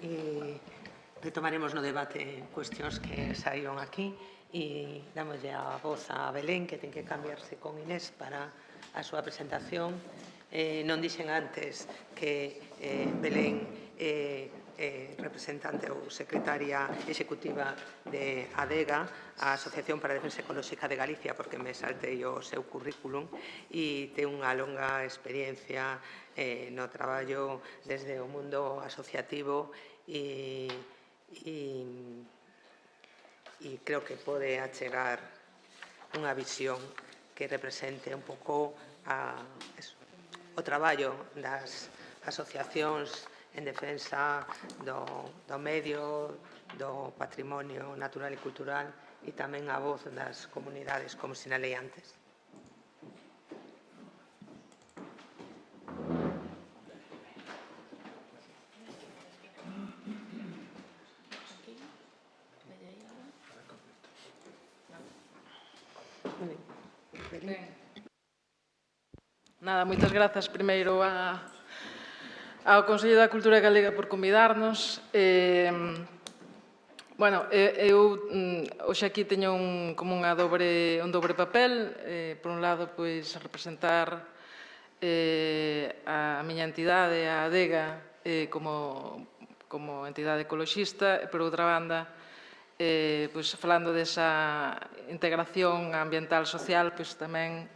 e retomaremos no debate cuestións que saíron aquí e damoslle a voz a Belén, que ten que cambiarse con Inés para a súa presentación. Non dixen antes que Belén representante ou secretaria executiva de ADEGA, a Asociación para a Defensa Ecolóxica de Galicia, porque me saltei o seu currículum, e ten unha longa experiencia no traballo desde o mundo asociativo e creo que pode achegar unha visión que represente un pouco o traballo das asociacións en defensa do medio, do patrimonio natural e cultural e tamén a voz das comunidades, como sinalei antes. Nada, moitas grazas primeiro ao Consello da Cultura Galega por convidarnos. Bueno, eu hoxe aquí teño como un dobre papel. Por un lado, pois, representar a miña entidade, a ADEGA, como entidade ecoloxista, e, por outra banda, pois, falando desa integración ambiental social, pois, tamén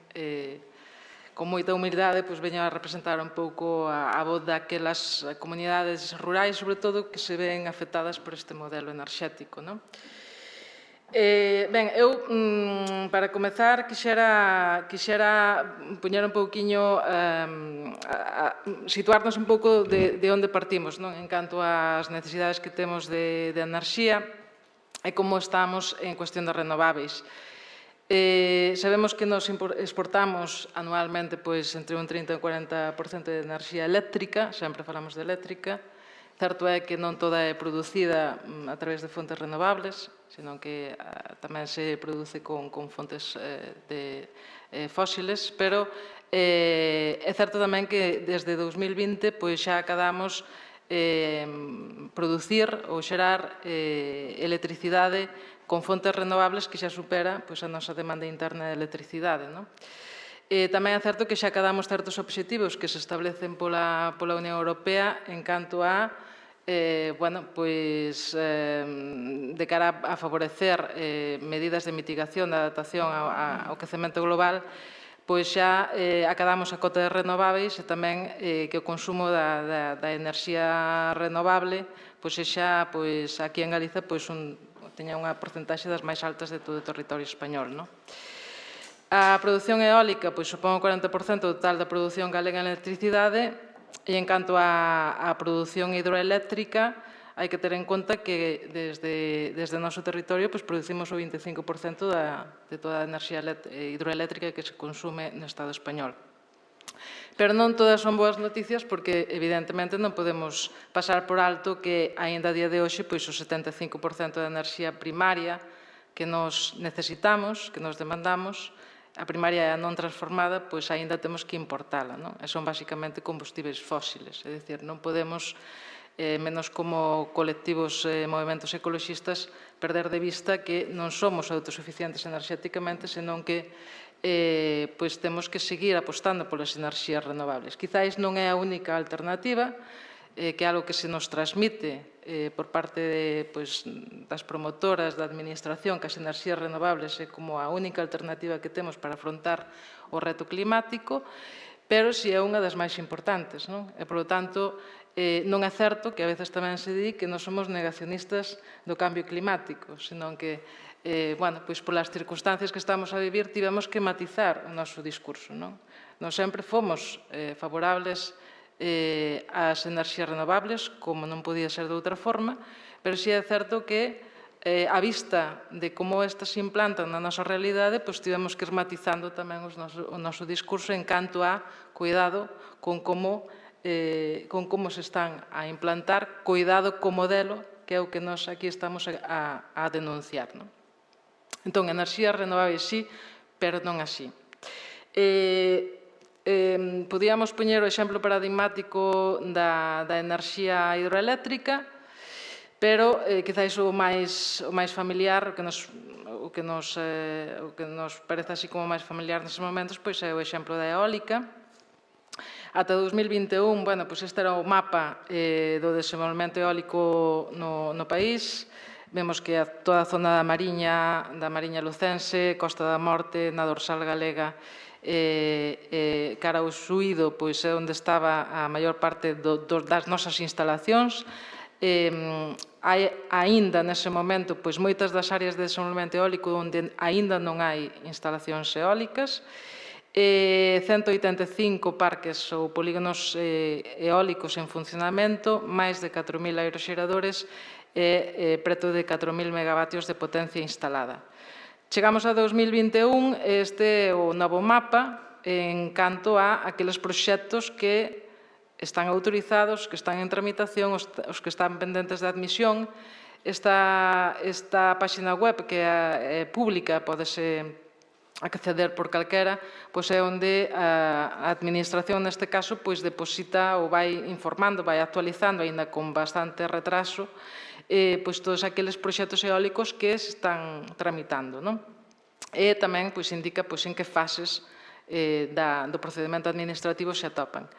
con moita humildade, pois, veño a representar un pouco a voz daquelas comunidades rurais, sobre todo, que se ven afectadas por este modelo enerxético, non? Ben, eu, para comezar, quixera poñer un pouquiño, situarnos un pouco de onde partimos, non? En canto ás necesidades que temos de enerxía e como estamos en cuestión de renováveis. Sabemos que nos exportamos anualmente entre un 30 e un 40% de enerxía eléctrica, sempre falamos de eléctrica. Certo é que non toda é producida a través de fontes renovables, senón que tamén se produce con fontes fósiles, pero é certo tamén que desde 2020 xa acadamos producir ou xerar electricidade con fontes renovables que xa supera a nosa demanda interna de electricidade. Tamén é certo que xa acadamos certos obxectivos que se establecen pola Unión Europea en canto a de cara a favorecer medidas de mitigación da adaptación ao quecemento global, pois xa acadamos a cota de renováveis e tamén que o consumo da enerxía renovable xa aquí en Galicia teña unha porcentaxe das máis altas de todo o territorio español. A produción eólica supón o 40% total da produción galega en electricidade e en canto á produción hidroeléctrica hai que ter en conta que desde o noso territorio producimos o 25% de toda a enerxía hidroeléctrica que se consume no Estado español. Pero non todas son boas noticias porque, evidentemente, non podemos pasar por alto que, aínda a día de hoxe, o 75% da enerxía primaria que nos necesitamos, que nos demandamos, a primaria non transformada, aínda temos que importala. E son, basicamente, combustibles fósiles. É dicir, non podemos, menos como colectivos e movimentos ecoloxistas, perder de vista que non somos autosuficientes enerxéticamente, senón que temos que seguir apostando polas enerxías renovables. Quizáis non é a única alternativa, que é algo que se nos transmite por parte das promotoras da administración, que as enerxías renovables é como a única alternativa que temos para afrontar o reto climático, pero si é unha das máis importantes. E, polo tanto, non é certo que a veces tamén se di que non somos negacionistas do cambio climático, senón que polas circunstancias que estamos a vivir tivemos que matizar o noso discurso. Non sempre fomos favorables ás enerxías renovables, como non podía ser de outra forma, pero si é certo que a vista de como estas se implantan na nosa realidade, tivemos que ir matizando tamén o noso discurso en canto a cuidado con como se están a implantar, cuidado co modelo, que é o que nós aquí estamos a denunciar. Entón, enerxías renovables sí, pero non así. Podíamos poñer o exemplo paradigmático da enerxía hidroeléctrica. pero quizáis o máis familiar, o que nos parece así como máis familiar neses momentos, pois é o exemplo da eólica. Ata 2021, bueno, pois este era o mapa do desenvolvemento eólico no país. Vemos que toda a zona da Mariña Lucense, Costa da Morte, na dorsal galega, cara ao Suído, pois é onde estaba a maior parte das nosas instalacións. Hai aínda nese momento pois moitas das áreas de desenvolvemento eólico onde aínda non hai instalacións eólicas. 185 parques ou polígonos eólicos en funcionamento, máis de 4.000 aeroxeradores e preto de 4.000 megavatios de potencia instalada. Chegamos a 2021, este é o novo mapa en canto a aqueles proxectos que están autorizados, que están en tramitación, os que están pendentes de admisión. Esta páxina web que é pública, pódese acceder por calquera, pois é onde a administración neste caso pois deposita ou vai informando, vai actualizando, aínda con bastante retraso, pois todos aqueles proxectos eólicos que se están tramitando, non? E tamén pois indica pois en que fases do procedimento administrativo se atopan.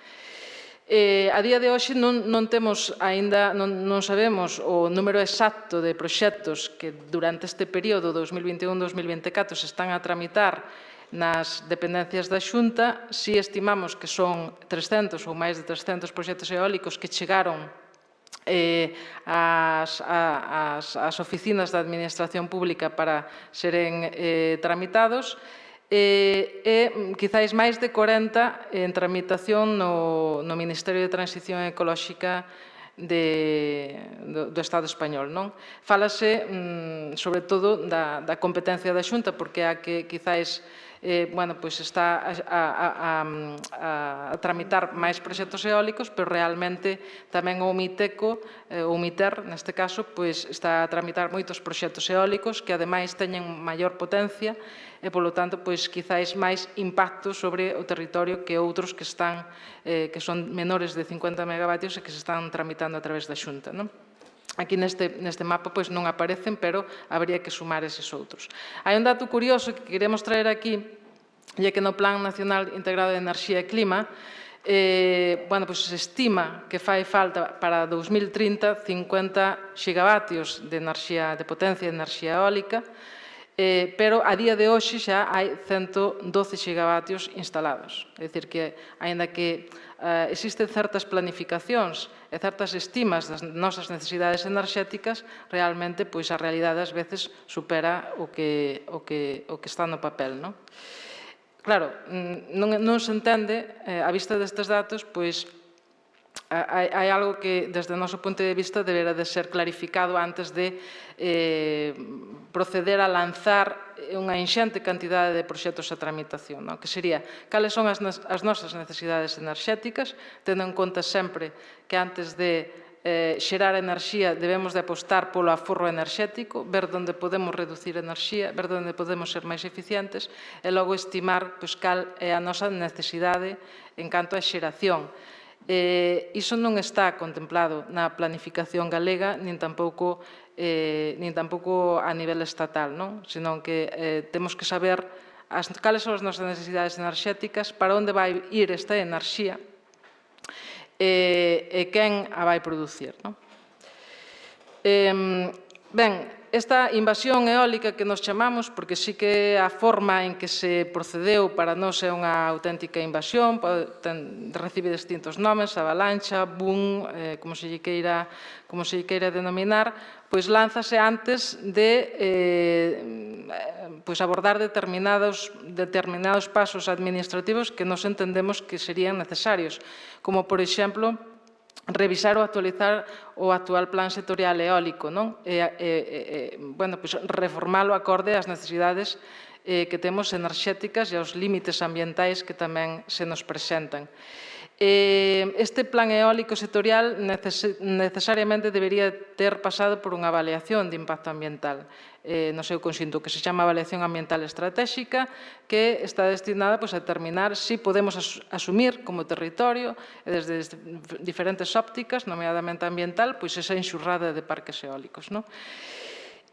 A día de hoxe non temos aínda, non sabemos o número exacto de proxectos que durante este período 2021-2024 se están a tramitar nas dependencias da Xunta. Si estimamos que son 300 ou máis de 300 proxectos eólicos que chegaron ás oficinas da Administración Pública para seren tramitados, e quizáis máis de 40 en tramitación no Ministerio de Transición Ecolóxica do Estado español. Fálase, sobre todo, da competencia da Xunta, porque é a que quizáis está a tramitar máis proxectos eólicos, pero realmente tamén o MITECO, o MITER, neste caso, está a tramitar moitos proxectos eólicos que, ademais, teñen maior potencia e, polo tanto, quizáis máis impacto sobre o territorio que outros que son menores de 50 megavatios e que se están tramitando a través da Xunta. Aquí neste mapa non aparecen, pero habría que sumar eses outros. Hai un dato curioso que queremos traer aquí, e é que no Plan Nacional Integrado de Enerxía e Clima se estima que fai falta para 2030 50 xigavatios de potencia de enerxía eólica, pero a día de hoxe xa hai 112 xigavatios instalados. É dicir que, aínda que existen certas planificacións e certas estimas das nosas necesidades enerxéticas, realmente a realidade ás veces supera o que está no papel. Claro, non se entende, a vista destes datos, hai algo que, desde o noso punto de vista, deberá de ser clarificado antes de proceder a lanzar unha enxente cantidade de proxectos a tramitación, que sería cales son as nosas necesidades enerxéticas, tendo en conta sempre que antes de xerar enerxía debemos de apostar polo aforro enerxético, ver onde podemos reducir enerxía, ver onde podemos ser máis eficientes e logo estimar cal é a nosa necesidade en canto a xeración. Iso non está contemplado na planificación galega, nin tampouco a nivel estatal, senón que temos que saber cales son as nosas necesidades enerxéticas, para onde vai ir esta enerxía e quen a vai producir. Ben, esta invasión eólica que nos chamamos, porque sí que a forma en que se procedeu para nós é unha auténtica invasión, recibe distintos nomes, avalancha, boom, como se lle queira denominar, lánzase antes de abordar determinados pasos administrativos que nos entendemos que serían necesarios, como, por exemplo, revisar ou actualizar o actual plan sectorial eólico, reformalo acorde ás necesidades que temos enerxéticas e aos límites ambientais que tamén se nos presentan. Este plan eólico sectorial necesariamente debería ter pasado por unha avaliación de impacto ambiental no seu conxunto, que se chama avaliación ambiental estratégica, que está destinada a determinar se podemos asumir como territorio, desde diferentes ópticas, nomeadamente ambiental, esa enxurrada de parques eólicos.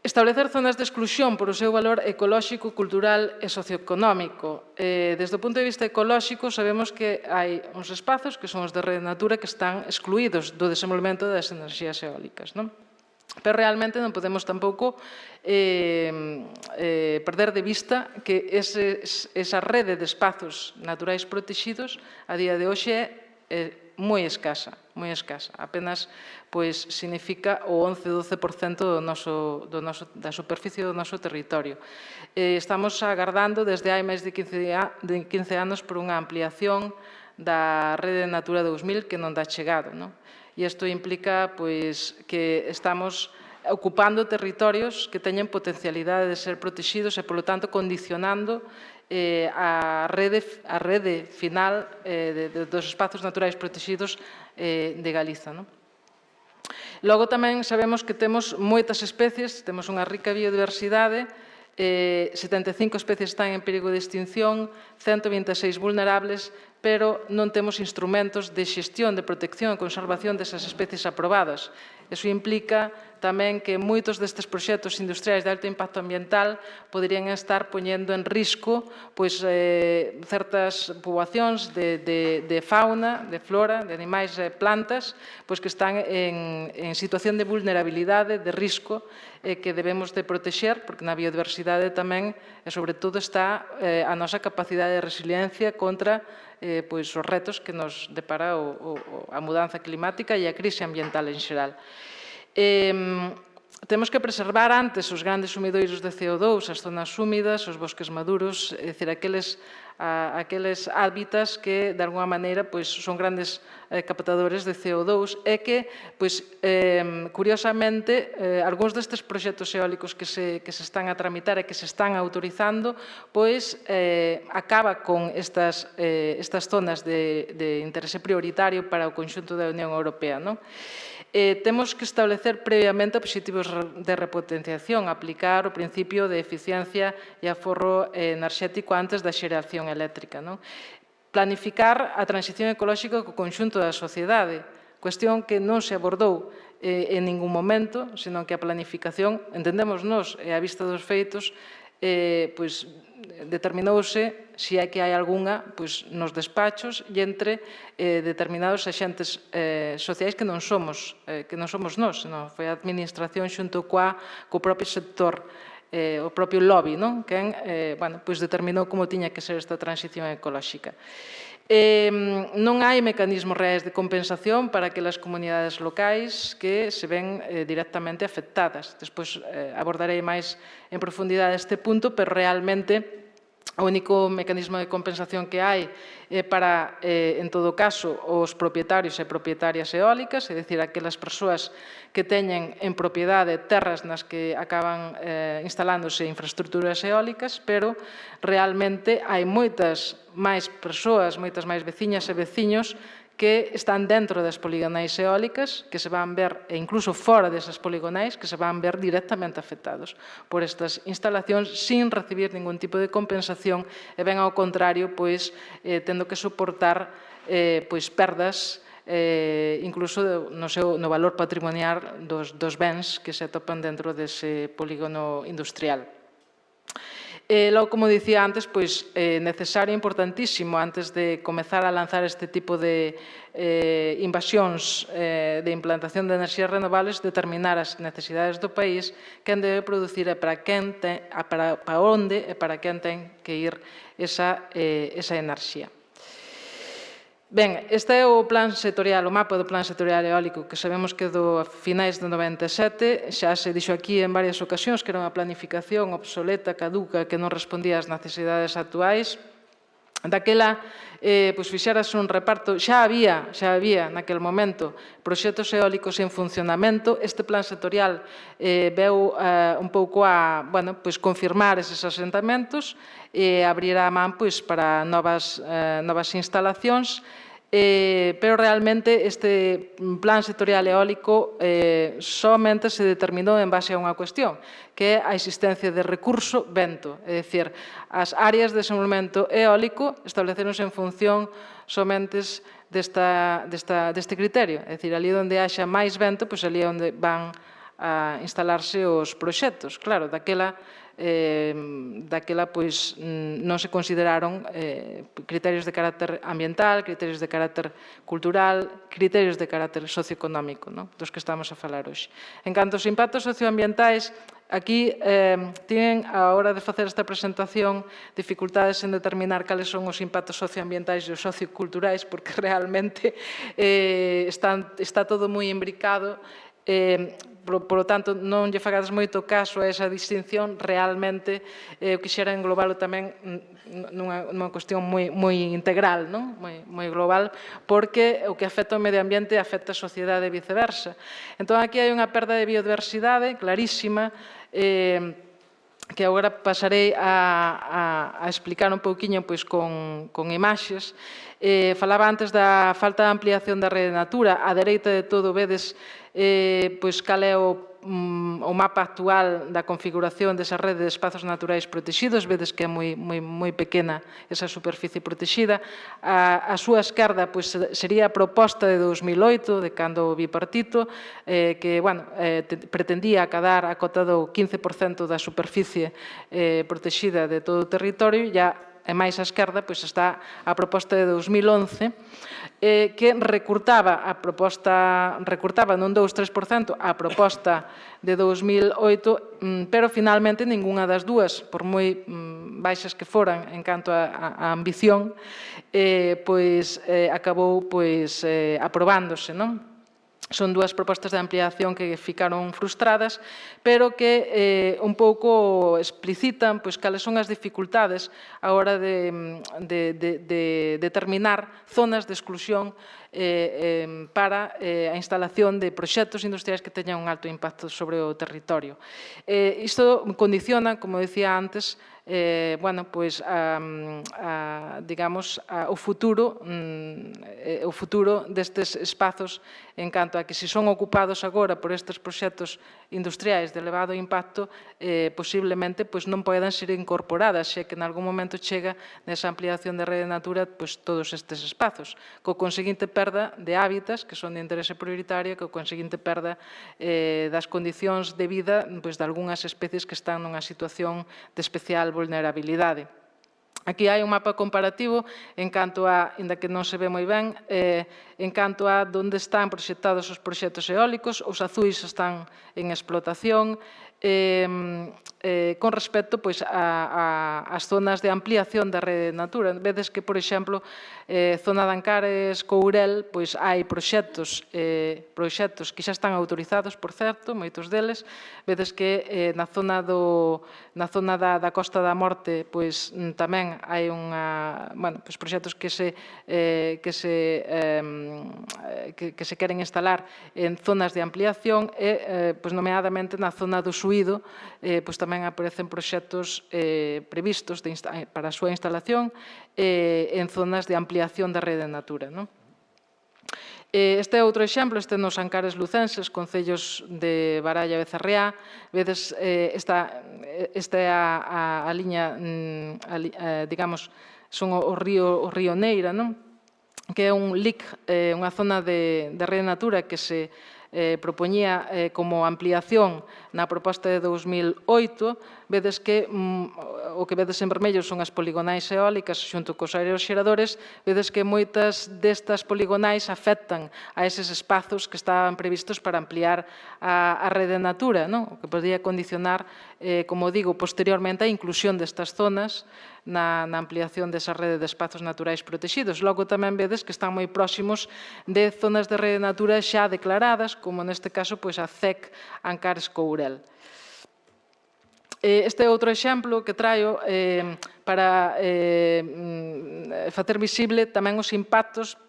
Establecer zonas de exclusión por o seu valor ecolóxico, cultural e socioeconómico. Desde o punto de vista ecolóxico, sabemos que hai uns espazos, que son os de Rede Natura, que están excluídos do desenvolvemento das enerxías eólicas. Pero realmente non podemos tampouco perder de vista que esa rede de espazos naturais protegidos a día de hoxe é moi escasa, apenas significa o 11-12% da superficie do noso territorio. Estamos agardando desde hai máis de 15 anos por unha ampliación da Rede Natura 2000 que non dá chegado. E isto implica que estamos ocupando territorios que teñen potencialidade de ser protegidos e, polo tanto, condicionando a rede final dos espazos naturais protegidos de Galiza. Logo tamén sabemos que temos moitas especies, temos unha rica biodiversidade, 75 especies están en perigo de extinción, 126 vulnerables, pero non temos instrumentos de xestión, de protección e conservación desas especies aprobadas. Iso implica tamén que moitos destes proxectos industriais de alto impacto ambiental poderían estar poñendo en risco certas poboacións de fauna, de flora, de animais e plantas que están en situación de vulnerabilidade, de risco, que debemos de protexer, porque na biodiversidade tamén, e sobre todo, está a nosa capacidade de resiliencia contra os retos que nos depara a mudanza climática e a crise ambiental en xeral. Temos que preservar antes os grandes sumidoiros de CO2, as zonas húmidas, os bosques maduros, é dicir, aqueles hábitats que, de alguma maneira, son grandes captadores de CO2 e que, curiosamente, algúns destes proxectos eólicos que se están a tramitar e que se están autorizando, acaba con estas zonas de interese prioritario para o conxunto da Unión Europea. Temos que establecer previamente obxectivos de repotenciación, aplicar o principio de eficiencia e aforro enerxético antes da xeración eléctrica. Planificar a transición ecolóxica co conxunto da sociedade, cuestión que non se abordou en ningún momento, senón que a planificación, entendemos nós, e a vista dos feitos, determinouse se é que hai algunha nos despachos e entre determinados axentes sociais que non somos nós, senón foi a administración xunto co propio sector, o propio lobby, quen determinou como tiña que ser esta transición ecolóxica. Non hai mecanismos reais de compensación para aquelas comunidades locais que se ven directamente afectadas. Despois abordarei máis en profundidade este punto, pero realmente o único mecanismo de compensación que hai é para, en todo caso, os propietarios e propietarias eólicas, é dicir, aquelas persoas que teñen en propiedade terras nas que acaban instalándose infraestructuras eólicas, pero realmente hai moitas máis persoas, moitas máis veciñas e veciños que están dentro das poligonais eólicas, que se van ver, e incluso fora desas poligonais, que se van ver directamente afectados por estas instalacións sin recibir ningún tipo de compensación e ben ao contrario, tendo que soportar perdas incluso no valor patrimonial dos bens que se atopan dentro dese polígono industrial. Logo, como dicía antes, necesario e importantísimo, antes de comezar a lanzar este tipo de invasións de implantación de enerxías renovables, determinar as necesidades do país, quen debe producir e para onde e para quen ten que ir esa enerxía. Ben, este é o plan sectorial, o mapa do plan sectorial eólico que sabemos que do finais de 97, xa se dixo aquí en varias ocasións que era unha planificación obsoleta, caduca, que non respondía ás necesidades actuais. Daquela, fixérase un reparto, xa había naquel momento proxectos eólicos en funcionamento. Este plan sectorial veu un pouco a confirmar eses asentamentos e abrir a man para novas instalacións. pero realmente este plan sectorial eólico somente se determinou en base a unha cuestión, que é a existencia de recurso vento. É dicir, as áreas de desenvolvemento eólico estableceronse en función somente deste criterio. É dicir, ali onde haxa máis vento, pois ali é onde van a instalarse os proxectos. Claro, daquela pois non se consideraron criterios de carácter ambiental, criterios de carácter cultural, criterios de carácter socioeconómico, dos que estamos a falar hoxe. En canto aos impactos socioambientais, aquí tienen, a hora de facer esta presentación, dificultades en determinar cales son os impactos socioambientais e os socioculturais, porque realmente está todo moi imbricado. Por lo tanto, non lle fagades moito caso a esa distinción, realmente o que xera englobalo tamén nunha cuestión moi integral, moi global, porque o que afecta ao medio ambiente afecta a sociedade e viceversa. Entón, aquí hai unha perda de biodiversidade clarísima, que agora pasarei a explicar un pouquiño con imaxes. Falaba antes da falta de ampliación da rede Natura. A dereita de todo vedes cal é o mapa actual da configuración desa rede de espazos naturais protegidos. Vedes que é moi pequena esa superficie protegida. A súa esquerda sería a proposta de 2008, de cando o bipartito, que pretendía acadar a cota do 15% da superficie protegida de todo o territorio. E máis á esquerda está a proposta de 2011, que recurtaba non 2-3%, a proposta de 2008, pero finalmente ningunha das dúas, por moi baixas que foran en canto a ambición, acabou aprobándose, non? Son dúas propostas de ampliación que ficaron frustradas, pero que un pouco explicitan cales son as dificultades a hora de determinar zonas de exclusión para a instalación de proxectos industriais que teñan un alto impacto sobre o territorio. Isto condiciona, como dicía antes, o futuro destes espazos, en canto a que se son ocupados agora por estes proxectos industriais de elevado impacto, posiblemente non poden ser incorporadas, xa que en algún momento chega nesa ampliación de rede Natura todos estes espazos, co conseguinte perda de hábitats que son de interese prioritario, co conseguinte perda das condicións de vida de algunhas especies que están nunha situación de especial vulnerabilidade. Aquí hai un mapa comparativo en canto a, ainda que non se ve moi ben, en canto a onde están proxectados os proxectos eólicos. Os azuis están en explotación, con respecto ás zonas de ampliación da rede Natura. Vedes que, por exemplo, zona de Ancares, Courel, hai proxectos que xa están autorizados, por certo, moitos deles. Vedes que na zona da Costa da Morte tamén hai proxectos que se queren instalar en zonas de ampliación e, nomeadamente, na zona do Suído, tamén aparecen proxectos previstos para a súa instalación en zonas de ampliación da rede Natura. Este é outro exemplo, este nos Ancares lucenses, concellos de Baralla e Becerreá. Vedes, esta é a liña, digamos, son o río Neira, que é un LIC, unha zona de rede Natura que se propoñía como ampliación na proposta de 2008. Vedes que o que vedes en vermello son as poligonais eólicas xunto cos aeroxeradores. Vedes que moitas destas poligonais afectan a eses espazos que estaban previstos para ampliar a rede Natura, o que podría condicionar, como digo, posteriormente a inclusión destas zonas na ampliación desa rede de espazos naturais protegidos. Logo tamén vedes que están moi próximos de zonas de rede Natura xa declaradas, como neste caso a CEC Ancares Courel. Este é outro exemplo que traio para facer visible tamén os impactos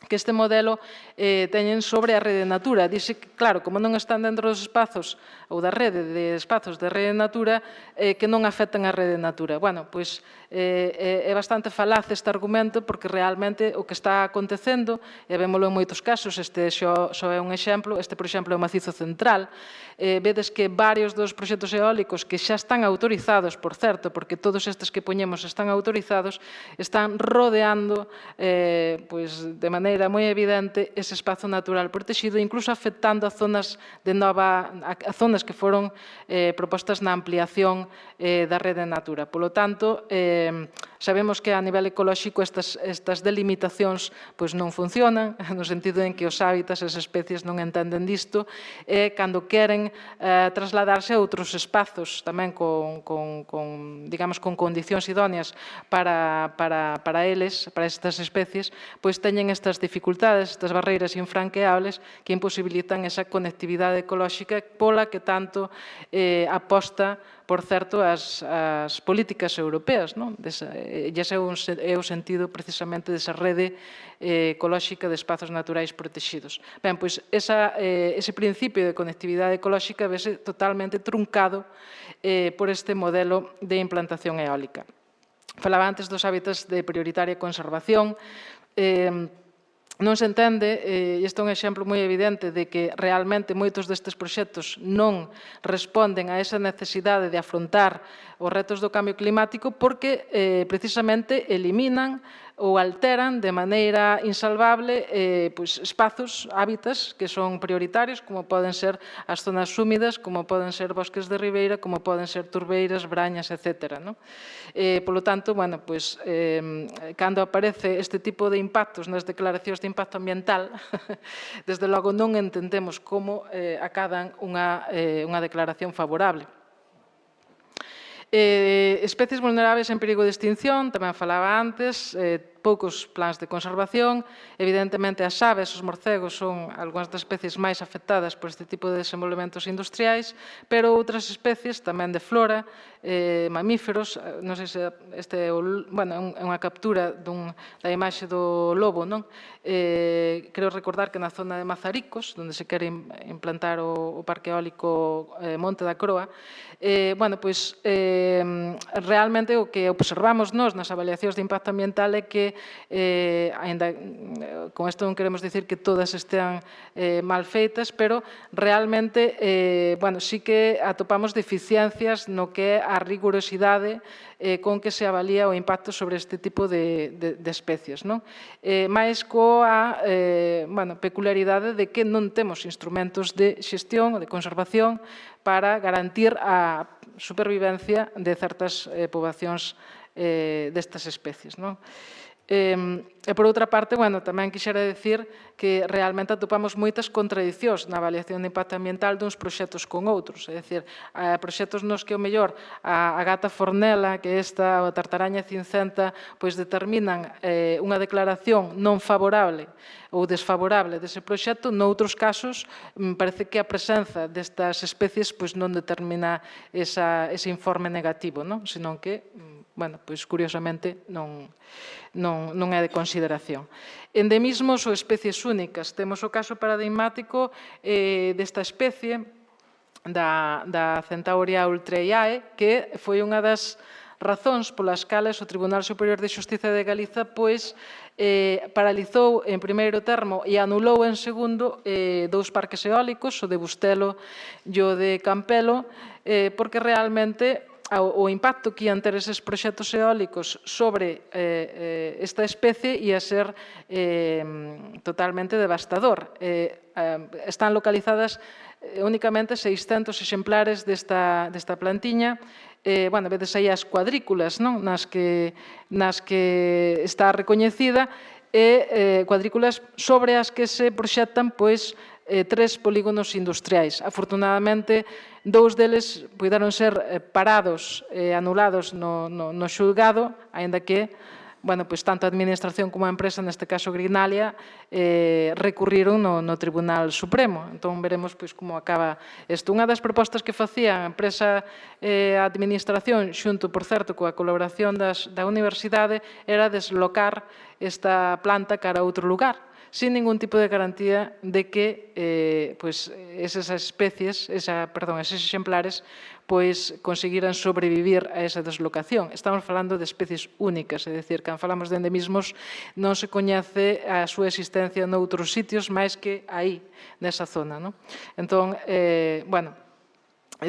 que este modelo teñen sobre a rede Natura. Dice que, claro, como non están dentro dos espazos ou da rede de espazos de rede Natura, que non afectan a rede Natura. Bueno, pois é bastante falaz este argumento porque realmente o que está acontecendo, e vémolo en moitos casos, este só é un exemplo, este, por exemplo, é o Macizo Central, vedes que varios dos proxectos eólicos que xa están autorizados, por certo, porque todos estes que poñemos están autorizados, están rodeando pois, de maneira moi evidente ese espazo natural protegido, incluso afectando a zonas a zonas que foron propostas na ampliación da rede Natura. Polo tanto, sabemos que a nivel ecolóxico estas delimitacións pois, non funcionan, no sentido en que os hábitats, as especies non entenden disto, e cando queren trasladarse a outros espazos tamén con condicións idóneas para eles, para estas especies, pois teñen estas dificultades, estas barreiras infranqueables que imposibilitan esa conectividade ecolóxica pola que tanto aposta, por certo, as políticas europeas. E ese é o sentido precisamente desa rede ecolóxica de espazos naturais protegidos. Ben, pois ese principio de conectividade ecolóxica vese totalmente truncado por este modelo de implantación eólica. Falaba antes dos hábitats de prioritaria conservación. Non se entende, e isto é un exemplo moi evidente de que realmente moitos destes proxectos non responden a esa necesidade de afrontar os retos do cambio climático porque precisamente eliminan ou alteran de maneira insalvable espazos, hábitats que son prioritarios, como poden ser as zonas húmidas, como poden ser bosques de ribeira, como poden ser turbeiras, brañas, etc. Polo tanto, cando aparece este tipo de impactos nas declaracións de impacto ambiental, desde logo non entendemos como acadan unha declaración favorable. Especies vulnerables en perigo de extinción, tamén falaba antes, poucos plans de conservación. Evidentemente, as aves, os morcegos, son algunhas das especies máis afectadas por este tipo de desenvolvementos industriais, pero outras especies tamén de flora, mamíferos, non sei se este é unha captura da imaxe do lobo, non? Creo recordar que na zona de Mazaricos, onde se quere implantar o parque eólico Monte da Croa, realmente o que observamos nós nas avaliacións de impacto ambiental é que, ainda con isto non queremos dicir que todas estean mal feitas, pero realmente sí que atopamos deficiencias no que é a rigurosidade con que se avalía o impacto sobre este tipo de especies. Mais coa peculiaridade de que non temos instrumentos de xestión ou de conservación para garantir a supervivencia de certas poboacións destas especies. E, por outra parte, tamén quixera dicir que realmente atopamos moitas contradicións na avaliación de impacto ambiental duns proxectos con outros. É dicir, proxectos nos que, o mellor, a gata fornela, que esta, a tartaraña cincenta, pois determinan unha declaración non favorable ou desfavorable dese proxecto. Noutros casos, parece que a presenza destas especies non determina ese informe negativo, senón que, curiosamente, non é de consideración. Endemismos ou especies únicas. Temos o caso paradigmático desta especie, da Centauria ultraiae, que foi unha das razóns polas cales o Tribunal Superior de Xustiza de Galiza paralizou en primeiro termo e anulou en segundo dous parques eólicos, o de Bustelo e o de Campelo, porque realmente o impacto que ian ter eses proxectos eólicos sobre esta especie ia ser totalmente devastador. Están localizadas únicamente 600 exemplares desta plantiña. Vedes aí as cuadrículas nas que está recoñecida e cuadrículas sobre as que se proxectan 3 polígonos industriais. Afortunadamente, 2 deles puideron ser parados e anulados no xulgado, aínda que tanto a Administración como a empresa, neste caso Grignalia, recurriron no Tribunal Supremo. Entón, veremos como acaba isto. Unha das propostas que facía a empresa e a Administración, xunto, por certo, coa colaboración da Universidade, era deslocar esta planta cara a outro lugar. sin ningún tipo de garantía de que esas especies, esos exemplares, conseguiran sobrevivir a esa deslocación. Estamos falando de especies únicas, é dicir, cando falamos de endemismos non se coñece a súa existencia noutros sitios máis que aí, nesa zona. Entón,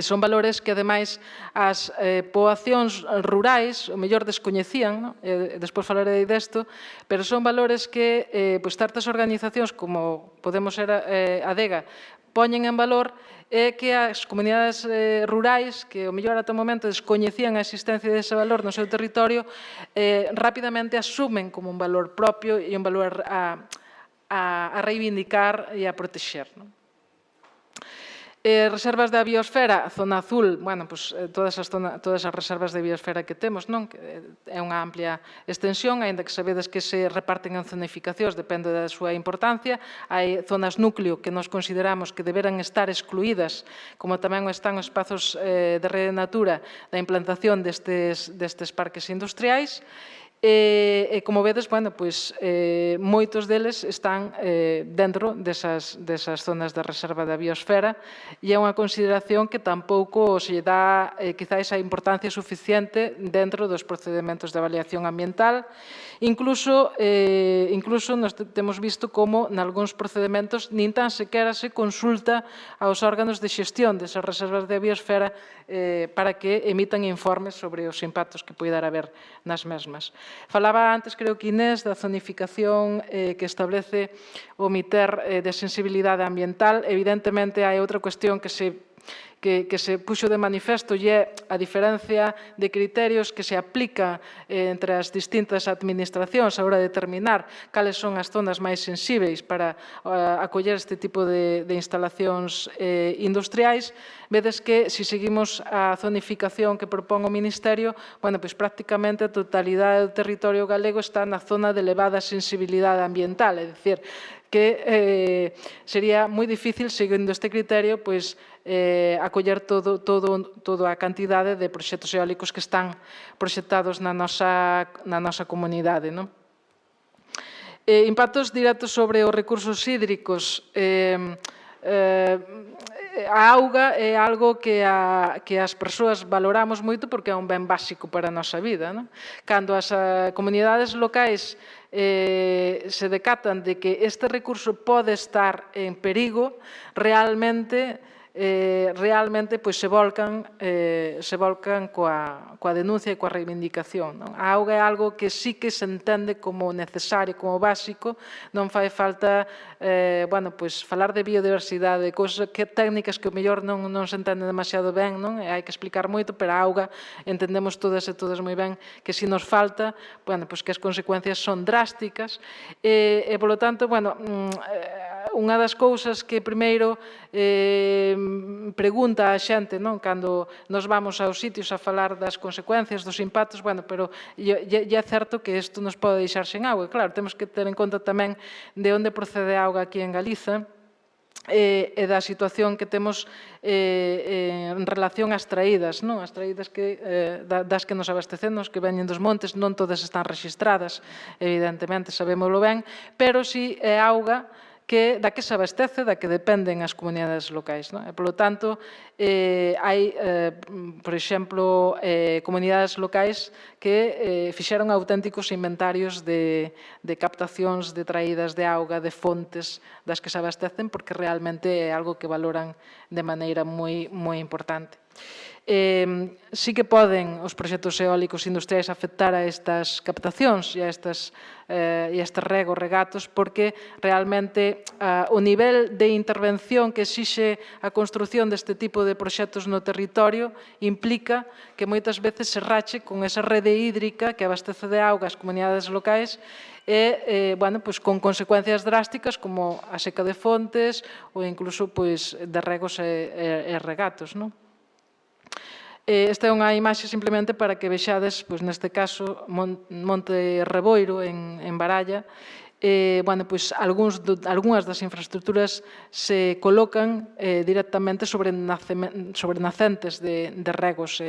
son valores que, ademais, as poboacións rurais, o mellor descoñecían, despois falarei desto, pero son valores que certas organizacións, como podemos ser a DEGA, poñen en valor que as comunidades rurais, que o mellor ata o momento descoñecían a existencia dese valor no seu territorio, rapidamente asumen como un valor propio e un valor a reivindicar e a protexer. Reservas da biosfera, a zona azul, todas as reservas de biosfera que temos, é unha amplia extensión, aínda que sabedes que se reparten en zonificacións, depende da súa importancia. Hai zonas núcleo que nos consideramos que deberan estar excluídas, como tamén están os espazos de rede natura da implantación destes parques industriais. E, como vedes, moitos deles están dentro desas zonas de reserva da biosfera e é unha consideración que tampouco se lle dá quizás a importancia suficiente dentro dos procedementos de avaliación ambiental. Incluso nos temos visto como nalgúns procedementos nin tan sequera se consulta aos órganos de xestión desas reservas da biosfera para que emitan informes sobre os impactos que poidera haber nas mesmas. Falaba antes, creo que Inés, da zonificación que establece o MITER de sensibilidade ambiental. Evidentemente, hai outra cuestión que se puxo de manifesto e é a diferencia de criterios que se aplica entre as distintas administracións a hora de determinar cales son as zonas máis sensíveis para acoller este tipo de instalacións industriais. Vedes que, se seguimos a zonificación que propón o Ministerio, prácticamente a totalidade do territorio galego está na zona de elevada sensibilidade ambiental, é dicir, que sería moi difícil, seguindo este criterio, acoller toda a cantidade de proxectos eólicos que están proxectados na nosa comunidade. Impactos directos sobre os recursos hídricos. A auga é algo que as persoas valoramos moito porque é un ben básico para a nosa vida. Cando as comunidades locais se decatan de que este recurso pode estar en perigo, realmente se volcan coa denuncia e coa reivindicación. A auga é algo que sí que se entende como necesario, como básico. Non fai falta falar de biodiversidade, técnicas que o mellor non se entende demasiado ben, hai que explicar moito, pero a auga entendemos todas e todas moi ben que se nos falta, que as consecuencias son drásticas e, polo tanto, unha das cousas que primeiro pregunta a xente cando nos vamos aos sitios a falar das consecuencias, dos impactos, pero é certo que isto nos pode deixar sen auga. Claro, temos que ter en conta tamén de onde procede a auga aquí en Galiza e da situación que temos en relación ás traídas, as traídas das que nos abastecemos, que veñen dos montes, non todas están rexistradas, evidentemente, sabémoslo ben, pero si é auga da que se abastece, da que dependen as comunidades locais. Polo tanto, hai, por exemplo, comunidades locais que fixeron auténticos inventarios de captacións, de traídas de auga, de fontes das que se abastecen, porque realmente é algo que valoran de maneira moi importante. Sí que poden os proxectos eólicos industriais afectar a estas captacións e a estes regatos, porque realmente o nivel de intervención que exixe a construción deste tipo de proxectos no territorio implica que moitas veces se rache con esa rede hídrica que abastece de auga as comunidades locais e, con consecuencias drásticas como a seca de fontes ou incluso de regos e regatos. Esta é unha imaxe simplemente para que vexades, neste caso, Monte Reboiro, en Baralla. Algunhas das infraestructuras se colocan directamente sobre nacentes de regos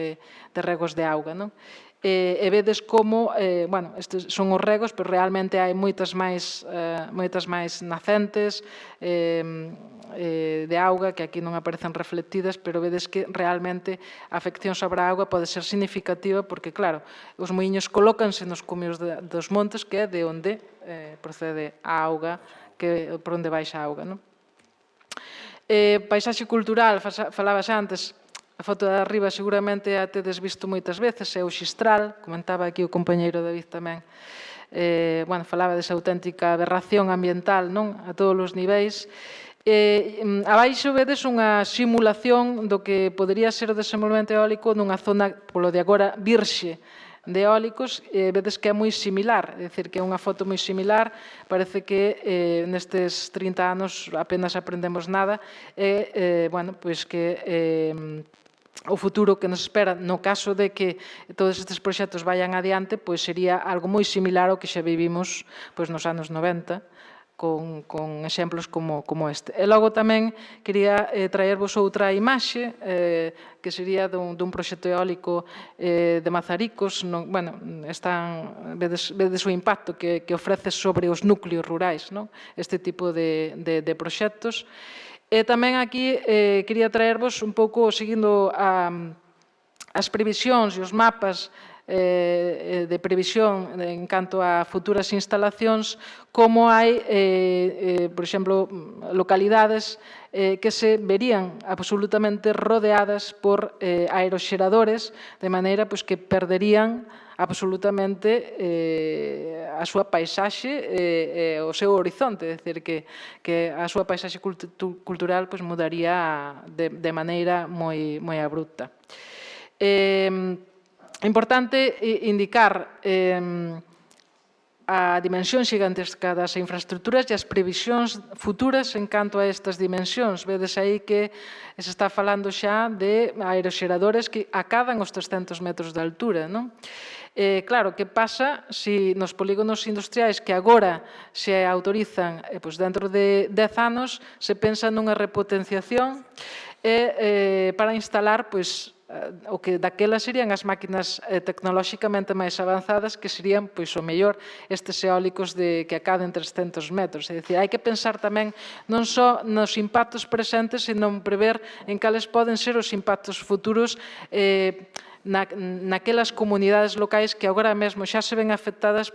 de auga. e vedes como, bueno, estes son os regos, pero realmente hai moitas máis nacentes de auga que aquí non aparecen reflectidas, pero vedes que realmente a afección sobre a auga pode ser significativa porque, claro, os muiños colócanse nos cumios dos montes, que é de onde procede a auga, por onde baixa a auga, non? Paisaxe cultural, falabas antes, a foto de arriba seguramente a tedes visto moitas veces, é o Xistral, comentaba aquí o compañeiro David tamén, bueno, falaba desa auténtica aberración ambiental, non? A todos os niveis. Abaixo vedes unha simulación do que podería ser o desenvolvemento eólico nunha zona, polo de agora, virxe de eólicos, vedes que é moi similar, é dicir, que é unha foto moi similar, parece que nestes 30 anos apenas aprendemos nada, e, bueno, pois que o futuro que nos espera, no caso de que todos estes proxectos vayan adiante, pois sería algo moi similar ao que xa vivimos pois nos anos 90, con exemplos como este. E logo tamén quería traervos outra imaxe, que sería dun proxecto eólico de Mazaricos. Bueno, vedes o impacto que ofrece sobre os núcleos rurais, este tipo de proxectos. E tamén aquí quería traervos un pouco, seguindo as previsións e os mapas de previsión en canto a futuras instalacións, como hai, por exemplo, localidades que se verían absolutamente rodeadas por aeroxeradores, de maneira que perderían absolutamente a súa paisaxe e o seu horizonte, é dicir, que a súa paisaxe cultural mudaría de maneira moi abrupta. É importante indicar a dimensión xigantesca das infraestructuras e as previsións futuras en canto a estas dimensións. Vedes aí que se está falando xa de aeroxeradores que acadan os 300 metros de altura, non? Claro, que pasa se nos polígonos industriais que agora se autorizan dentro de 10 anos se pensa nunha repotenciación para instalar o que daquelas serían as máquinas tecnolóxicamente máis avanzadas, que serían, o mellor, estes eólicos que acaden 300 metros. É dicir, hai que pensar tamén non só nos impactos presentes, senón prever en cales poden ser os impactos futuros naquelas comunidades locais que agora mesmo xa se ven afectadas,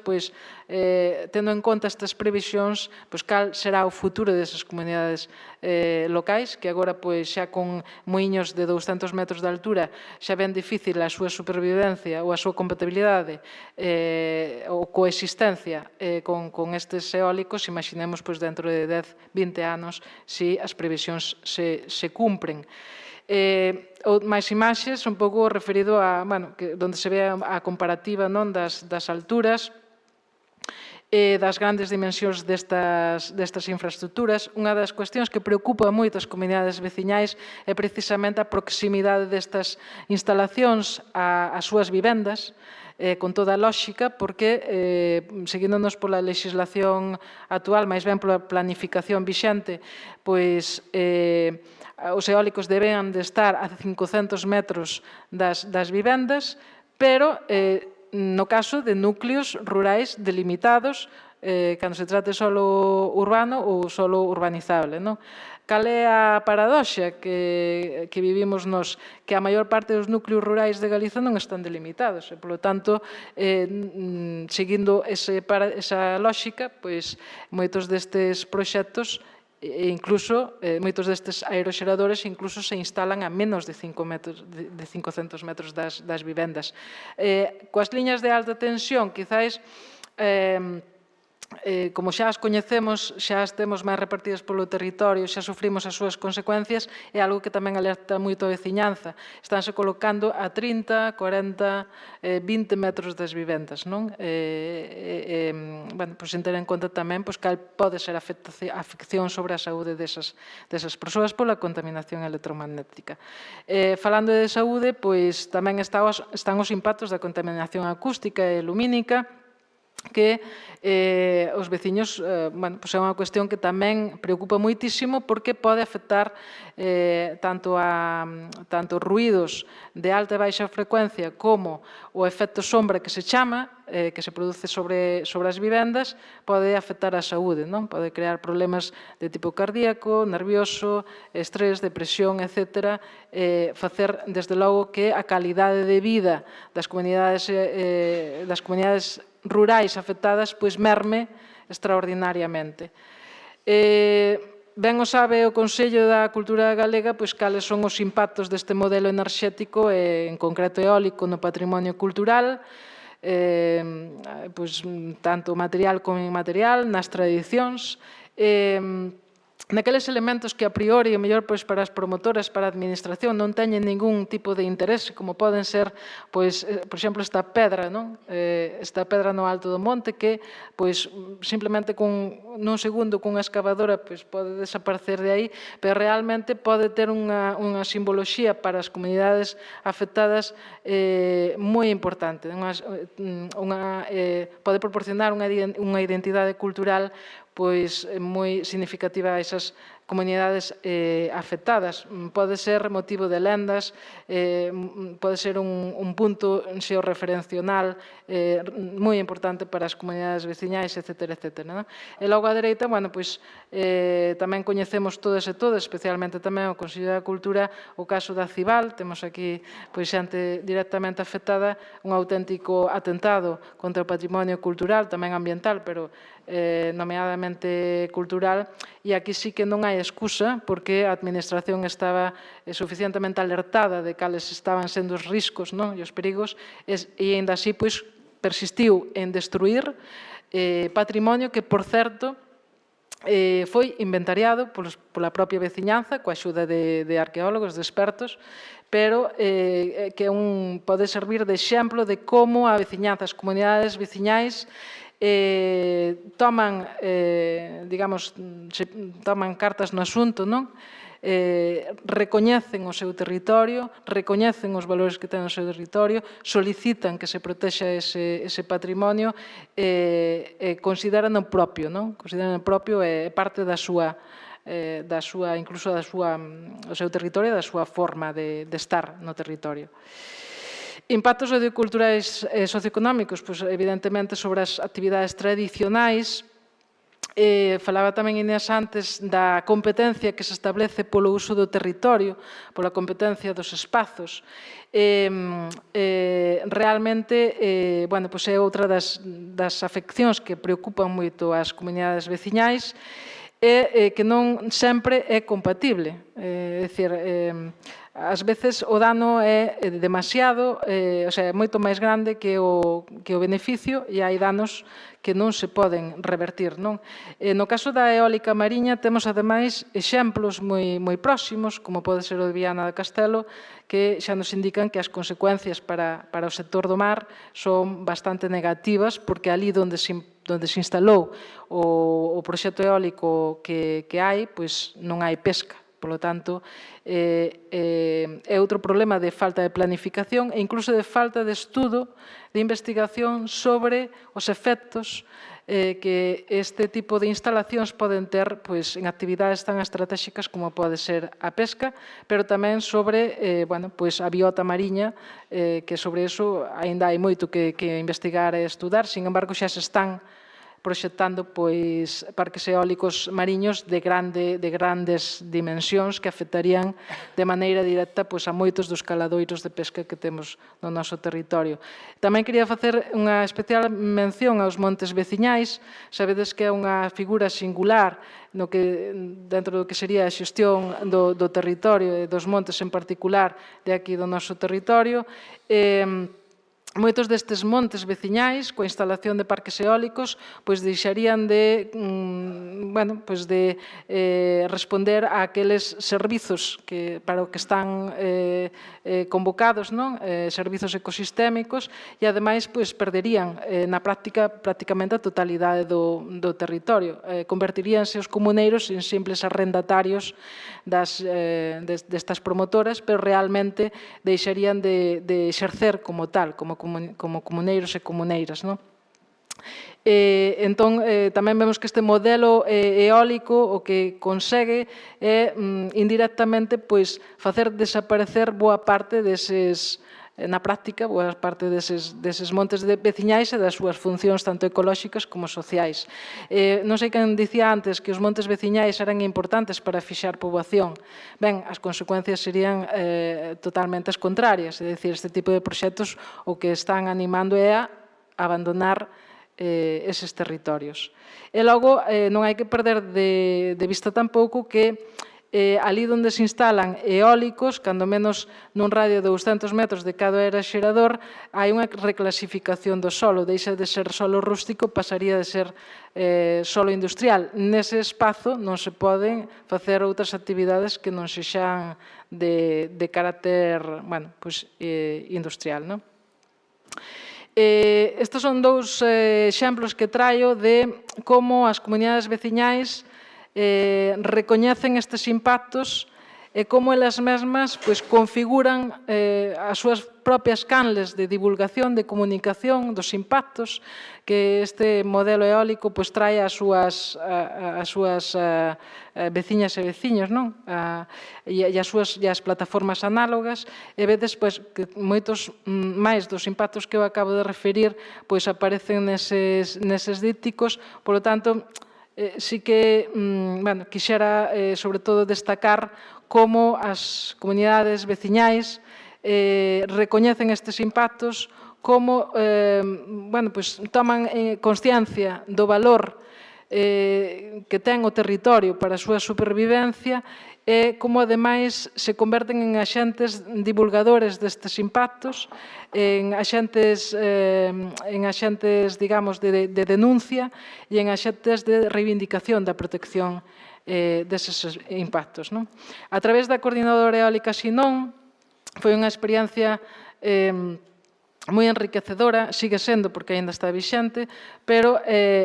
tendo en conta estas previsións, cal será o futuro desas comunidades locais, que agora xa con muiños de 200 metros de altura xa ven difícil a súa supervivencia ou a súa compatibilidade ou coexistencia con estes eólicos. Imaginemos dentro de 10, 20 anos se as previsións se cumpren. Máis imaxes, un pouco referido a, onde se ve a comparativa das alturas e das grandes dimensións destas infraestructuras. Unha das cuestións que preocupa moito as comunidades veciñais é precisamente a proximidade destas instalacións ás súas vivendas, con toda a lógica, porque, seguíndonos pola legislación actual, máis ben pola planificación vixente, os eólicos deben de estar a 500 metros das vivendas, pero no caso de núcleos rurais delimitados, cando se trate solo urbano ou solo urbanizable. Cal é a paradoxa que vivimos nos? Que a maior parte dos núcleos rurais de Galiza non están delimitados. E, polo tanto, seguindo esa lógica, moitos destes proxectos e incluso moitos destes aeroxeradores incluso se instalan a menos de 500 metros das vivendas. Coas liñas de alta tensión, quizáis, como xa as coñecemos, xa as temos máis repartidas polo territorio, xa sufrimos as súas consecuencias, é algo que tamén alerta moito a veciñanza. Estánse colocando a 30, 40, 20 metros das vivendas, non? Sen ter en conta tamén cal pode ser a afección sobre a saúde desas persoas pola contaminación electromagnética. Falando de saúde, tamén están os impactos da contaminación acústica e lumínica. que os veciños, bueno, pois é unha cuestión que tamén preocupa moitísimo porque pode afectar tanto ruídos de alta e baixa frecuencia como o efecto sombra que se chama, que se produce sobre as vivendas, pode afectar a saúde, non? Pode crear problemas de tipo cardíaco, nervioso, estrés, depresión, etc. Facer, desde logo, que a calidade de vida das comunidades rurais afectadas pois merme extraordinariamente. Ben o sabe o Consello da Cultura Galega pois cales son os impactos deste modelo enerxético, en concreto eólico, no patrimonio cultural, pois, tanto material como inmaterial, nas tradicións, naqueles elementos que a priori, o mellor pois, para as promotoras, para a administración, non teñen ningún tipo de interese, como poden ser, pois, por exemplo, esta pedra, non? Esta pedra no alto do monte que, pois, simplemente nun segundo cunha excavadora pois, pode desaparecer de aí, pero realmente pode ter unha simboloxía para as comunidades afectadas moi importante. Pode proporcionar unha identidade cultural pois moi significativa a esas comunidades afectadas. Pode ser motivo de lendas, pode ser un punto xeorreferencial moi importante para as comunidades veciñais, etc. E logo á dereita, bueno, pois, tamén coñecemos todas e todas, especialmente tamén o Consello da Cultura, o caso da Cibal. Temos aquí pois, xente directamente afectada, un auténtico atentado contra o patrimonio cultural, tamén ambiental, pero nomeadamente cultural, e aquí sí que non hai excusa porque a administración estaba suficientemente alertada de cales estaban sendo os riscos e os perigos, e ainda así pois, persistiu en destruir patrimonio que, por certo, foi inventariado pola propia veciñanza, coa axuda de arqueólogos, de expertos, pero que pode servir de exemplo de como a veciñanza, as comunidades veciñais, toman cartas no asunto, non? Recoñecen o seu territorio, recoñecen os valores que ten o seu territorio, solicitan que se protexa ese patrimonio e consideran o propio, non? Consideran o propio e parte o seu territorio e da súa forma de estar no territorio. Impactos socioculturais e socioeconómicos, pois, evidentemente, sobre as actividades tradicionais. Falaba tamén Inés antes da competencia que se establece polo uso do territorio, pola competencia dos espazos. Realmente, bueno, pois é outra das afeccións que preocupan moito as comunidades veciñais e que non sempre é compatible. É dicir, ás veces o dano é demasiado, é moito máis grande que o beneficio, e hai danos que non se poden revertir. No caso da eólica mariña temos, ademais, exemplos moi próximos, como pode ser o de Viana de Castelo, que xa nos indican que as consecuencias para o sector do mar son bastante negativas, porque ali onde se instalou o proxecto eólico que hai, pois non hai pesca. Polo tanto, é outro problema de falta de planificación e incluso de falta de estudo, de investigación sobre os efectos que este tipo de instalacións poden ter en actividades tan estratégicas como pode ser a pesca, pero tamén sobre a biota mariña, que sobre iso aínda hai moito que investigar e estudar. Sin embargo, xa se están proxectando parques eólicos mariños de grandes dimensións que afectarían de maneira directa a moitos dos caladoiros de pesca que temos no noso territorio. Tamén quería facer unha especial mención aos montes veciñais. Sabedes que é unha figura singular dentro do que sería a xestión do territorio e dos montes en particular de aquí do noso territorio. Moitos destes montes veciñais, coa instalación de parques eólicos, deixarían de responder a aqueles servizos para o que están convocados, servizos ecosistémicos, e, ademais, perderían na práctica prácticamente a totalidade do territorio. Convertiríanse os comuneiros en simples arrendatarios destas promotoras, pero realmente deixarían de exercer como tal, como comuneiros e comuneiras. Entón, tamén vemos que este modelo eólico o que consegue é indirectamente facer desaparecer boa parte deses, na práctica, boa parte deses montes veciñais e das súas funcións tanto ecolóxicas como sociais. Non sei quen dicía antes que os montes veciñais eran importantes para fixar poboación. Ben, as consecuencias serían totalmente as contrarias, é dicir, este tipo de proxectos o que están animando é a abandonar eses territorios. E logo, non hai que perder de vista tampouco que ali onde se instalan eólicos, cando menos nun radio de 200 metros de cada era xerador, hai unha reclasificación do solo, deixa de ser solo rústico, pasaría de ser solo industrial. Nese espazo non se poden facer outras actividades que non sexan de carácter industrial, non? Estes son dous exemplos que traio de como as comunidades veciñais recoñecen estes impactos e como elas mesmas configuran as súas propias canles de divulgación, de comunicación dos impactos que este modelo eólico trae ás súas veciñas e veciños, non? E as plataformas análogas, e vedes que moitos máis dos impactos que eu acabo de referir aparecen neses dípticos, polo tanto, sí que quixera sobre todo destacar como as comunidades veciñais recoñecen estes impactos, como toman consciencia do valor que ten o territorio para a súa supervivencia e como, ademais, se converten en axentes divulgadores destes impactos, en axentes, digamos, de denuncia e en axentes de reivindicación da protección deses impactos. A través da Coordinadora Eólica Sinón, foi unha experiencia moi enriquecedora, sigue sendo porque aínda está vixente, pero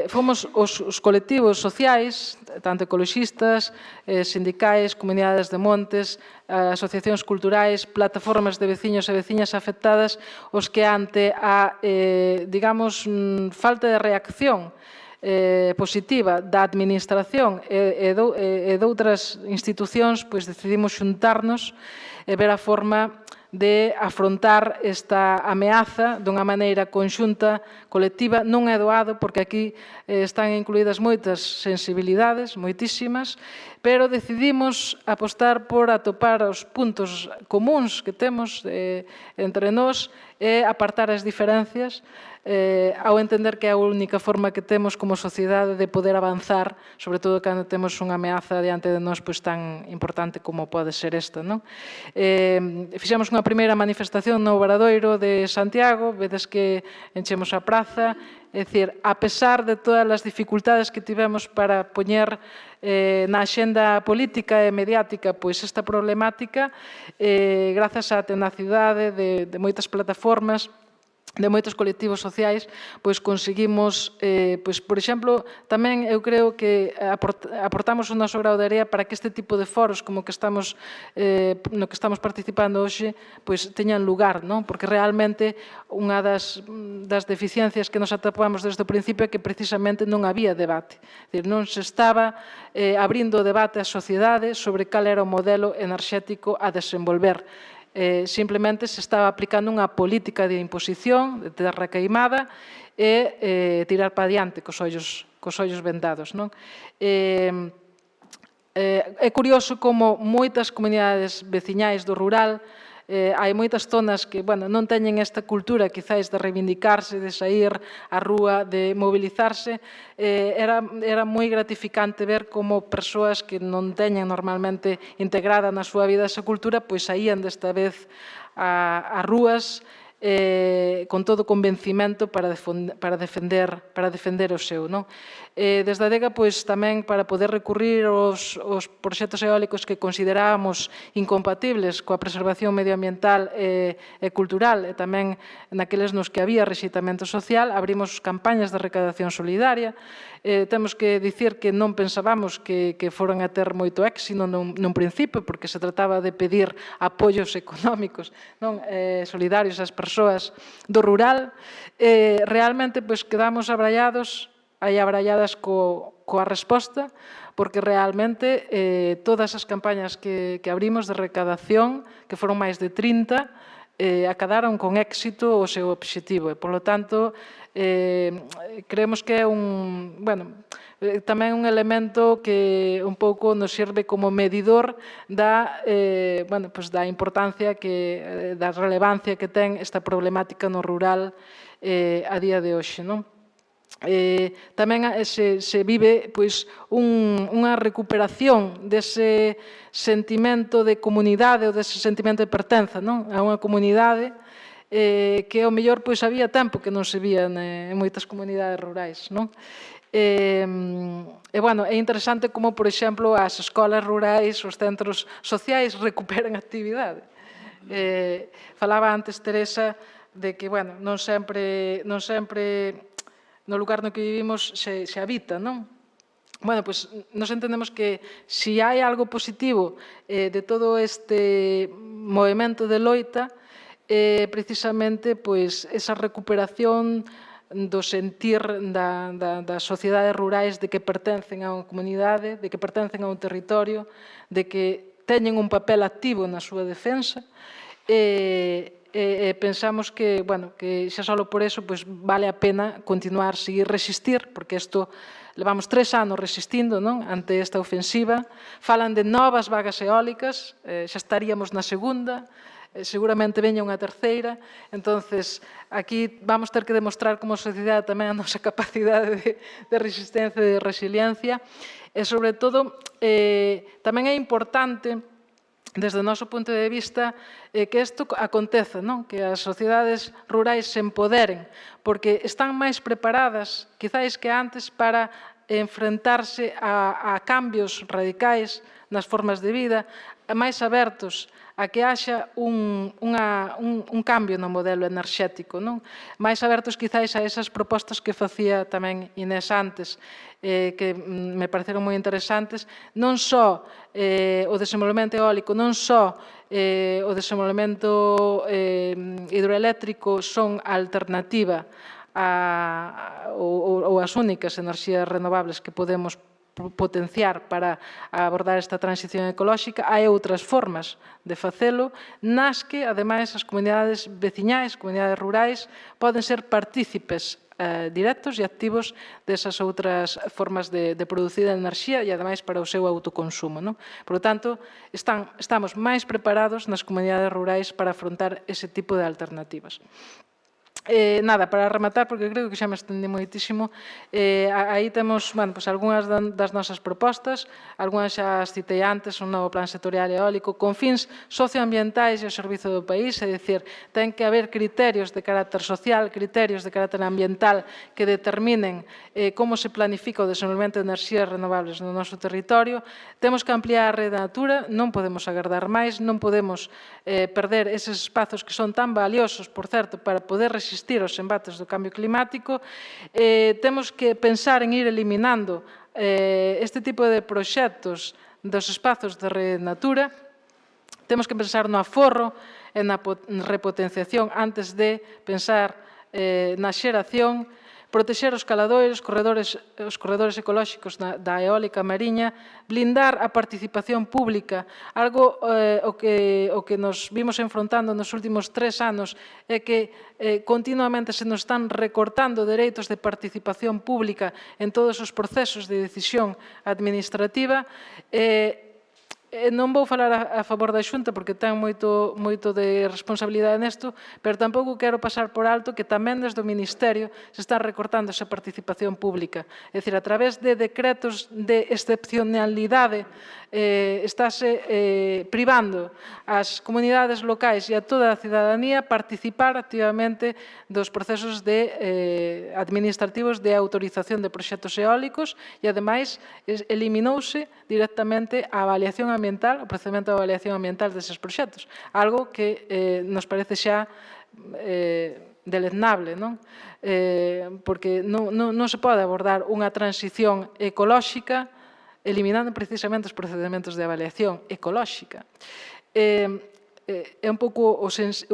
fomos os colectivos sociais, tanto ecoloxistas, sindicais, comunidades de montes, asociacións culturais, plataformas de veciños e veciñas afectadas, os que ante a, digamos, falta de reacción positiva da administración e de outras institucións, decidimos xuntarnos e ver a forma de afrontar esta ameaza dunha maneira conxunta, colectiva. Non é doado, porque aquí están incluídas moitas sensibilidades, moitísimas, pero decidimos apostar por atopar os puntos comuns que temos entre nós e apartar as diferencias ao entender que é a única forma que temos como sociedade de poder avanzar, sobre todo cando temos unha ameaza diante de nós tan importante como pode ser esta. Fixemos unha primeira manifestación no Obradoiro de Santiago, vedes que enchemos a praza, é dicir, a pesar de todas as dificultades que tivemos para poñer na axenda política e mediática esta problemática, grazas á tenacidade de moitas plataformas, de moitos colectivos sociais, conseguimos, por exemplo, tamén eu creo que aportamos o noso grao de area para que este tipo de foros como que estamos no que estamos participando hoxe teñan lugar, porque realmente unha das deficiencias que nos atopamos desde o principio é que precisamente non había debate, non se estaba abrindo o debate á sociedade sobre cal era o modelo enerxético a desenvolver. Simplemente se estaba aplicando unha política de imposición, de terra queimada, e tirar para diante cos ollos vendados. É curioso como moitas comunidades veciñais do rural, hai moitas zonas que non teñen esta cultura, quizáis, de reivindicarse, de sair á rúa, de mobilizarse. Era moi gratificante ver como persoas que non teñen normalmente integrada na súa vida esa cultura, saían desta vez ás rúas con todo o convencimento para defender o seu. Desde a DEGA, tamén para poder recurrir aos proxectos eólicos que considerábamos incompatibles coa preservación medioambiental e cultural, e tamén naqueles nos que había rexeitamento social, abrimos campañas de recadación solidaria. Temos que dicir que non pensábamos que foran a ter moito éxito nun principio, porque se trataba de pedir apoios económicos solidarios ás persoas persoas do rural, realmente quedamos abralladas coa resposta, porque realmente todas as campañas que abrimos de recadación, que foron máis de 30, acadaron con éxito o seu obxectivo. E, polo tanto, creemos que é tamén un elemento que un pouco nos serve como medidor da importancia, da relevancia que ten esta problemática no rural a día de hoxe, non? Tamén se vive unha recuperación dese sentimento de comunidade ou dese sentimento de pertenza a unha comunidade que ao mellor había tempo que non se vía en moitas comunidades rurais. É interesante como, por exemplo, as escolas rurais, os centros sociais recuperan actividade. Falaba antes Teresa de que non sempre no lugar no que vivimos se habita, non? Nos entendemos que se hai algo positivo de todo este movimento de loita, precisamente esa recuperación do sentir das sociedades rurais de que pertencen a unha comunidade, de que pertencen a un territorio, de que teñen un papel activo na súa defensa, pensamos que xa só por eso vale a pena continuar, seguir resistir, porque isto levamos 3 anos resistindo ante esta ofensiva. Falan de novas vagas eólicas, xa estaríamos na segunda, seguramente veña unha terceira. Entonces, aquí vamos ter que demostrar como sociedade tamén a nosa capacidade de resistencia e de resiliencia. E, sobre todo, tamén é importante, desde o noso punto de vista, que isto aconteza, que as sociedades rurais se empoderen, porque están máis preparadas, quizáis que antes, para enfrentarse a cambios radicais nas formas de vida, máis abertos a que haxa un cambio no modelo enerxético, máis abertos quizáis a esas propostas que facía tamén Inés antes, que me pareceron moi interesantes, non só o desenvolvemento eólico, non só o desenvolvemento hidroeléctrico son a alternativa ou as únicas enerxías renovables que podemos potenciar para abordar esta transición ecolóxica, hai outras formas de facelo, nas que, ademais, as comunidades veciñais, comunidades rurais, poden ser partícipes directos e activos desas outras formas de producir enerxía e, ademais, para o seu autoconsumo. Por lo tanto, estamos máis preparados nas comunidades rurais para afrontar ese tipo de alternativas. Nada, para rematar, porque creo que xa me estendi moitísimo, aí temos algunhas das nosas propostas, algunhas xa as citei antes, un novo plan sectorial eólico con fins socioambientais e ao servizo do país, é dicir, ten que haber criterios de carácter social, criterios de carácter ambiental que determinen como se planifica o desenvolvemento de enerxías renovables no noso territorio. Temos que ampliar a rede da natura, non podemos agardar máis, non podemos perder eses espazos que son tan valiosos, por certo, para poder resistir os embates do cambio climático. Temos que pensar en ir eliminando este tipo de proxectos dos espazos de rede natura. Temos que pensar no aforro e na repotenciación antes de pensar na xeración, protexer os caladoiros, os corredores ecolóxicos da eólica mariña, blindar a participación pública, algo o que nos vimos enfrontando nos últimos 3 anos é que continuamente se nos están recortando dereitos de participación pública en todos os procesos de decisión administrativa. Non vou falar a favor da Xunta porque ten moito de responsabilidade nesto, pero tampouco quero pasar por alto que tamén desde o Ministerio se está recortando esa participación pública. É dicir, a través de decretos de excepcionalidade estáse privando ás comunidades locais e a toda a cidadanía participar activamente dos procesos administrativos de autorización de proxectos eólicos e, ademais, eliminouse directamente a avaliación ambiental, o procedimento de avaliación ambiental deses proxectos, algo que nos parece xa deleznable, porque non se pode abordar unha transición ecolóxica eliminando precisamente os procedimentos de avaliación ecolóxica. é un pouco o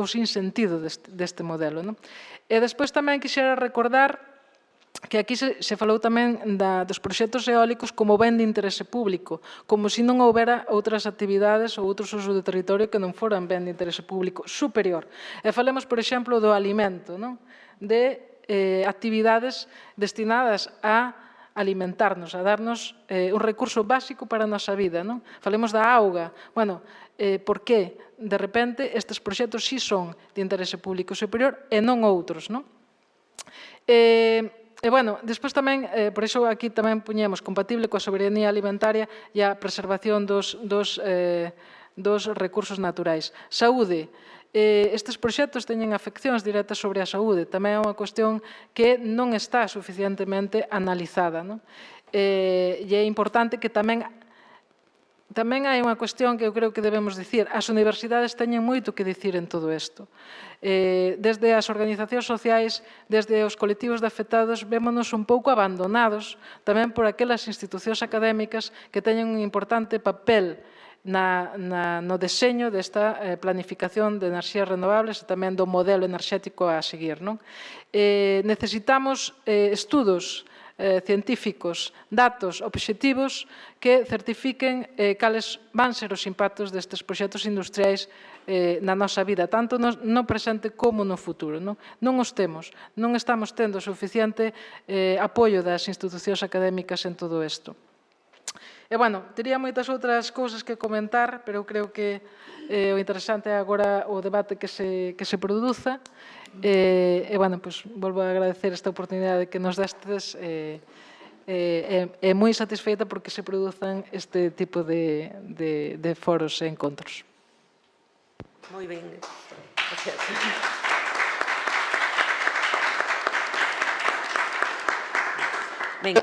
sinsentido deste modelo. E despois tamén quixera recordar que aquí se falou tamén dos proxectos eólicos como ben de interese público, como se non houbera outras actividades ou outros usos do territorio que non foran ben de interese público superior. E falemos, por exemplo, do alimento, de actividades destinadas a alimentarnos, a darnos un recurso básico para a nosa vida. Falemos da auga. Bueno, por que, de repente, estes proxectos sí son de interese público superior e non outros, E, bueno, despois tamén, por iso aquí tamén puñemos compatible coa soberanía alimentaria e a preservación dos recursos naturais. Saúde. Estes proxectos teñen afeccións directas sobre a saúde. Tamén é unha cuestión que non está suficientemente analizada. E é importante que tamén hai unha cuestión que eu creo que debemos dicir. As universidades teñen moito que dicir en todo isto. Desde as organizacións sociais, desde os colectivos de afectados, vémonos un pouco abandonados tamén por aquelas institucións académicas que teñen un importante papel no deseño desta planificación de enerxías renovables e tamén do modelo enerxético a seguir. Necesitamos estudos científicos, datos obxectivos que certifiquen cales van ser os impactos destes proxectos industriais na nosa vida, tanto no presente como no futuro. Non os temos, non estamos tendo suficiente apoio das institucións académicas en todo isto. E, bueno, tería moitas outras cousas que comentar, pero creo que o interesante é agora o debate que se produza. E, bueno, volvo a agradecer esta oportunidade que nos destes e moi satisfeita porque se produzan este tipo de foros e encontros. Moi ben. Gracias. Ben,